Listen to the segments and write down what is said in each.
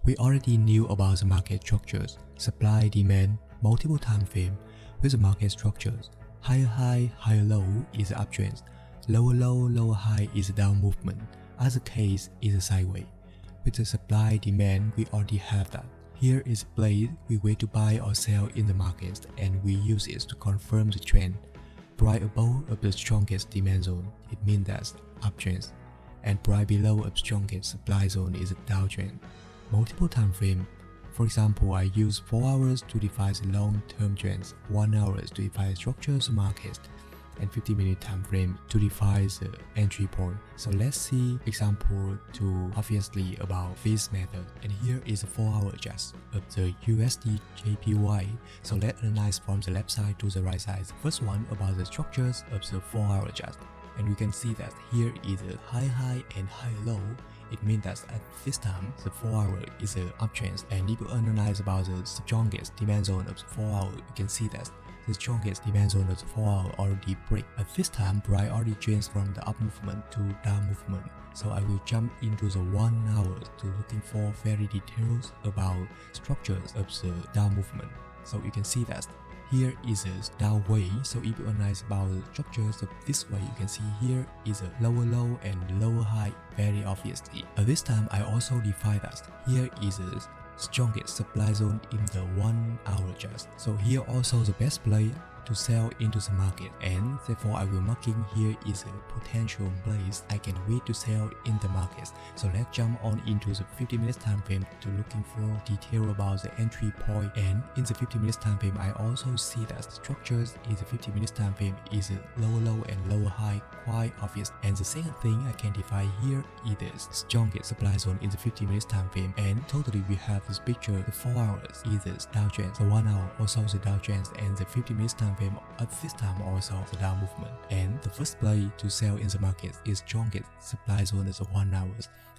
We already knew about the market structures, supply, demand, multiple time frame. With the market structures, higher high, higher low is the uptrend, lower low, lower high is a down movement. Other case is a sideways. With the supply demand, we already have that. Here is a place we wait to buy or sell in the market, and we use it to confirm the trend. Right above of the strongest demand zone, it means that's uptrend, and right below of strongest supply zone is a downtrend. Multiple time frame. For example, I use 4 hours to define the long-term trends, 1 hour to define structures market, and 50-minute time frame to define the entry point. So let's see example to obviously about this method. And here is a 4-hour chart of the USD JPY. So let's analyze from the left side to the right side. The first one about the structures of the 4-hour chart. And we can see that here is a high high and high low. It means that at this time, the 4-hour is an uptrend. And if you analyze about the strongest demand zone of the 4-hour, you can see that the strongest demand zone of the 4-hour already break. At this time, price already changed from the up movement to down movement. So I will jump into the 1 hour to looking for very details about structures of the down movement. So you can see that here is a down way. So if you analyze about the structures of this way, you can see here is a lower low and lower high very obviously. At this time, I also define that here is a strongest supply zone in the 1 hour chart. So here also the best play to sell into the market, and therefore I will marking here is a potential place I can wait to sell in the market. So let's jump on into the 50 minutes time frame to looking for detail about the entry point. And in the 50 minutes time frame, I also see that structures in the 50 minutes time frame is a lower low and lower high quite obvious. And the second thing I can define here is the strongest supply zone in the 50 minutes time frame. And totally we have this picture, the 4 hours is the downtrend, the 1 hour also the downtrend, and the 50 minutes time frame at this time also the down movement. And the first play to sell in the market is strongest supply zone as 1 hour,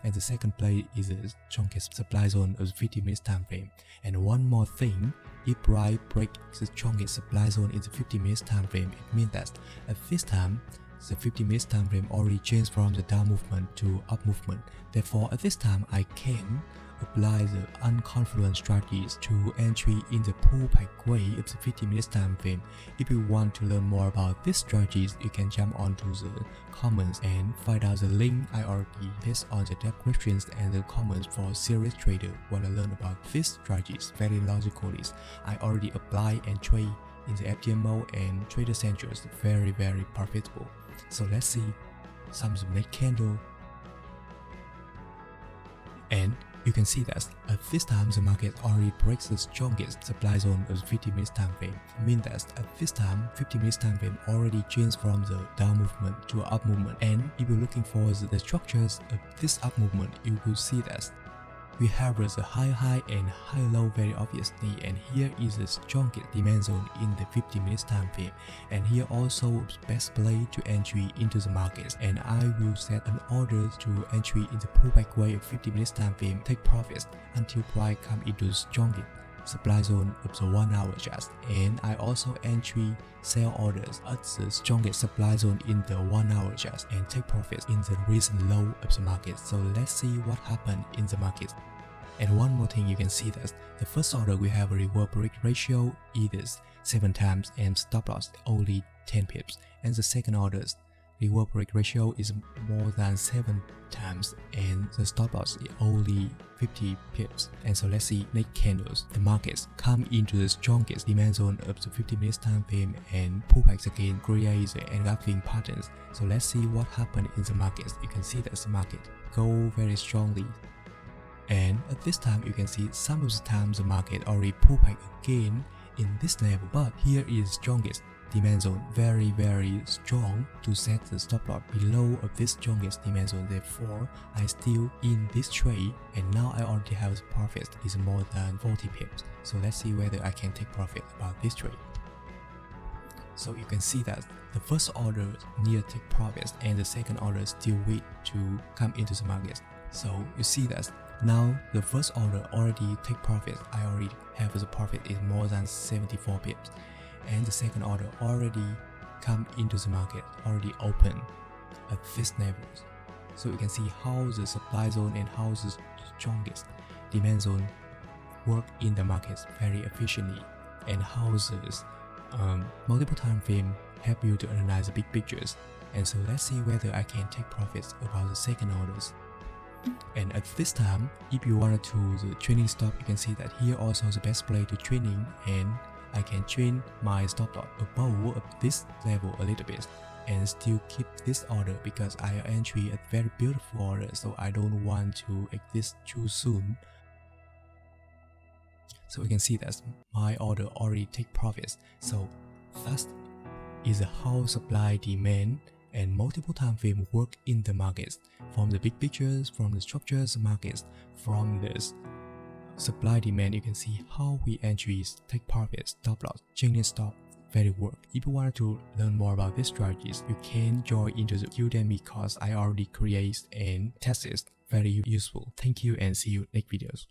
and the second play is the strongest supply zone of the 50 minutes time frame. And one more thing, if price breaks the strongest supply zone in the 50 minutes time frame, it means that at this time the 50 minutes time frame already changed from the down movement to up movement. Therefore, at this time I can apply the unconfluent strategies to entry in the pullback way of the 50 minutes time frame. If you want to learn more about these strategies, you can jump onto the comments and find out the link I already paste on the descriptions and the comments for serious trader. Want to learn about these strategies very logically, I already apply and trade in the FTMO and Trader Centers very profitable. So let's see some make candle, and you can see that at this time the market already breaks the strongest supply zone of the 50 minutes time frame. Means that at this time 50 minutes time frame already changed from the down movement to up movement. And if you're looking for the structures of this up movement, you will see that we have the high high and high low very obviously, and here is the strongest demand zone in the 50 minutes time frame. And here also best play to entry into the market, and I will set an order to entry in the pullback way of 50 minutes time frame, take profits until price come into the strongest supply zone of the 1 hour chart. And I also entry sell orders at the strongest supply zone in the 1 hour chart and take profits in the recent low of the market. So let's see what happened in the market. And one more thing, you can see that the first order we have a reward break ratio is 7 times and stop loss only 10 pips, and the second order's reward break ratio is more than 7 times and the stop loss is only 50 pips. And so let's see next candles, the markets come into the strongest demand zone of the 50 minutes time frame and pullbacks again creates the engulfing patterns. So let's see what happened in the markets. You can see that the market go very strongly, and at this time you can see some of the times the market already pull back again in this level, but here is strongest demand zone very strong to set the stop loss below of this strongest demand zone. Therefore I still in this trade, and now I already have the profit is more than 40 pips. So let's see whether I can take profit about this trade. So you can see that the first order near take profits and the second order still wait to come into the market. So you see that now the first order already take profit, I already have the profit is more than 74 pips, and the second order already come into the market, already open at this levels. So you can see how the supply zone and how the strongest demand zone work in the markets very efficiently, and how this multiple time frame help you to analyze the big pictures. And so let's see whether I can take profits about the second orders. And at this time, if you want to the training stop, you can see that here also the best place to training, and I can train my stop loss above this level a little bit and still keep this order because I entry a very beautiful order, so I don't want to exit too soon. So you can see that my order already take profits. So that is how supply, demand, and multiple time frame work in the markets, from the big pictures, from the structures markets, from this supply demand. You can see how we entries, take profits, stop loss, changing stop, very work. If you want to learn more about these strategies, you can join into the Udemy course I already created and test it. Very useful. Thank you and see you next videos.